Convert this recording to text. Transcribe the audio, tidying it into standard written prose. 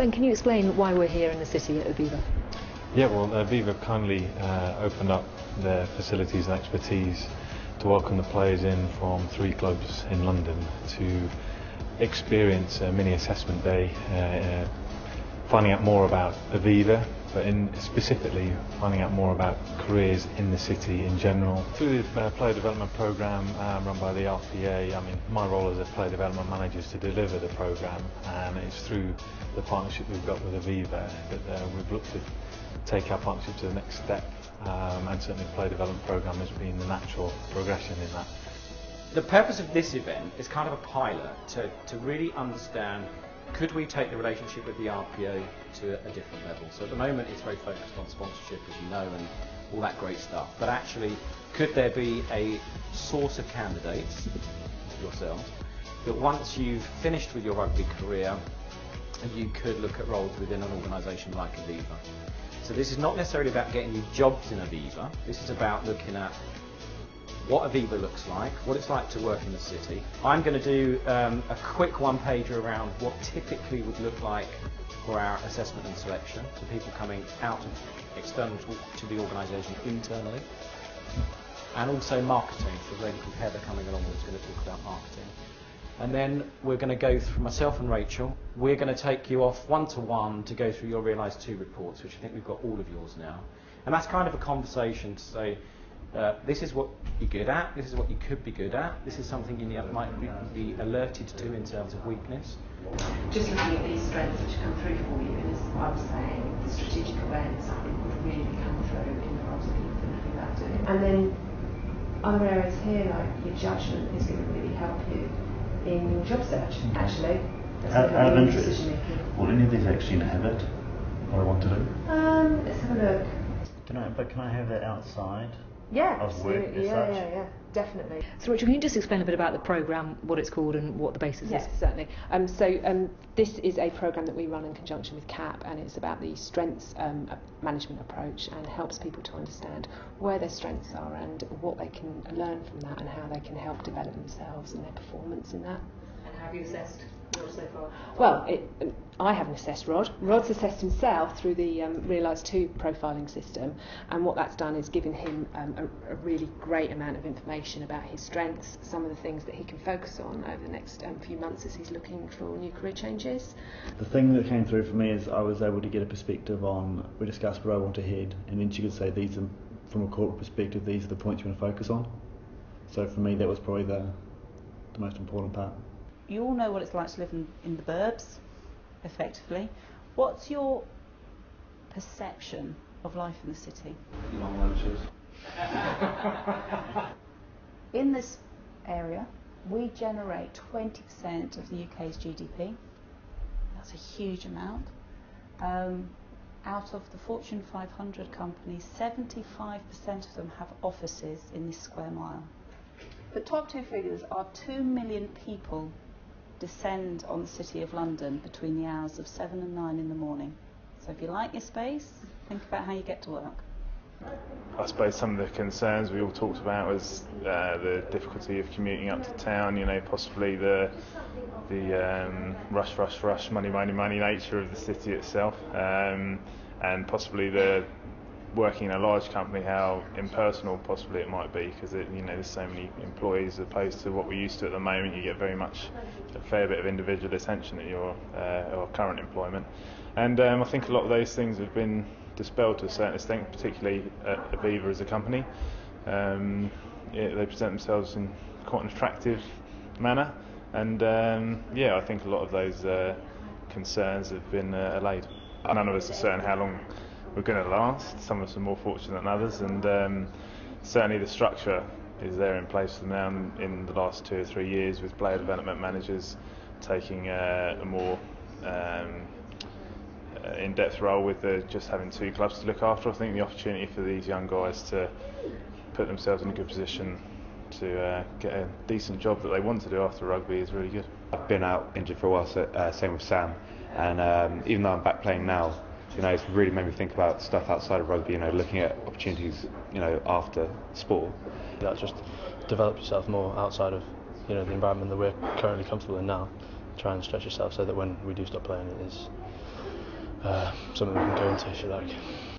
Ben, can you explain why we're here in the city at Aviva? Yeah, well, Aviva kindly opened up their facilities and expertise to welcome the players in from 3 clubs in London to experience a mini assessment day, finding out more about Aviva, but specifically finding out more about careers in the city in general. Through the player development programme run by the RPA, my role as a player development manager is to deliver the programme, and it's through the partnership we've got with Aviva that we've looked to take our partnership to the next step, and certainly the player development programme has been the natural progression in that. The purpose of this event is kind of a pilot to really understand, could we take the relationship with the RPO to a different level? So at the moment it's very focused on sponsorship, as you know, and all that great stuff. But actually, could there be a source of candidates, yourselves, that once you've finished with your rugby career, you could look at roles within an organisation like Aviva? So this is not necessarily about getting you jobs in Aviva. This is about looking at what Aviva looks like, what it's like to work in the city. I'm going to do a quick one-pager around what typically would look like for our assessment and selection, so people coming out of external to the organisation internally, and also marketing, so a lady called Heather coming along who's going to talk about marketing. And then we're going to go through, myself and Rachel, we're going to take you off one-to-one to go through your Realise 2 reports, which I think we've got all of yours now. And that's kind of a conversation to say, this is what you're good at, this is what you could be good at, this is something you might be alerted to in terms of weakness. Just looking at these strengths which come through for you, and as I was saying, the strategic awareness I think would really come through in the roles that you've been looking at doing. And then other areas here, like your judgment, is going to really help you in your job search, actually. Out of interest, will any of these actually inhabit what I want to do? Let's have a look. Can I have that outside? Yeah, of work absolutely. as such? Yeah, definitely. So Rachel, can you just explain a bit about the programme, what it's called and what the basis Yes, is? certainly. This is a programme that we run in conjunction with CAP, and it's about the strengths management approach, and helps people to understand where their strengths are and what they can learn from that and how they can help develop themselves and their performance in that. And how have you assessed Rod so far? Well, I haven't assessed Rod. Rod's assessed himself through the Realise 2 profiling system, and what that's done is given him a really great amount of information about his strengths, some of the things that he can focus on over the next few months as he's looking for new career changes. The thing that came through for me is I was able to get a perspective on, we discussed where I want to head, and then she could say, these are, from a corporate perspective, these are the points you want to focus on. So for me that was probably the most important part. You all know what it's like to live in the burbs, effectively. What's your perception of life in the city? Long lunches. In this area, we generate 20% of the UK's GDP. That's a huge amount. Out of the Fortune 500 companies, 75% of them have offices in this square mile. The top 2 figures are 2 million people descend on the City of London between the hours of 7 and 9 in the morning. So if you like your space, think about how you get to work. I suppose some of the concerns we all talked about was the difficulty of commuting up to town, possibly the rush, money nature of the city itself, and possibly the working in a large company, how impersonal possibly it might be, because there's so many employees as opposed to what we're used to at the moment. You get very much a fair bit of individual attention at your current employment, and I think a lot of those things have been dispelled to a certain extent, particularly at Aviva as a company. They present themselves in quite an attractive manner, and I think a lot of those concerns have been allayed. None of us are certain how long we're going to last. Some of us are more fortunate than others, and certainly the structure is there in place for now in the last 2 or 3 years, with player development managers taking a more in-depth role with just having 2 clubs to look after. I think the opportunity for these young guys to put themselves in a good position to get a decent job that they want to do after rugby is really good. I've been out injured for a while, so same with Sam, and even though I'm back playing now, it's really made me think about stuff outside of rugby, looking at opportunities, after sport. Just develop yourself more outside of, the environment that we're currently comfortable in now. Try and stretch yourself so that when we do stop playing, it is something we can go into if you like.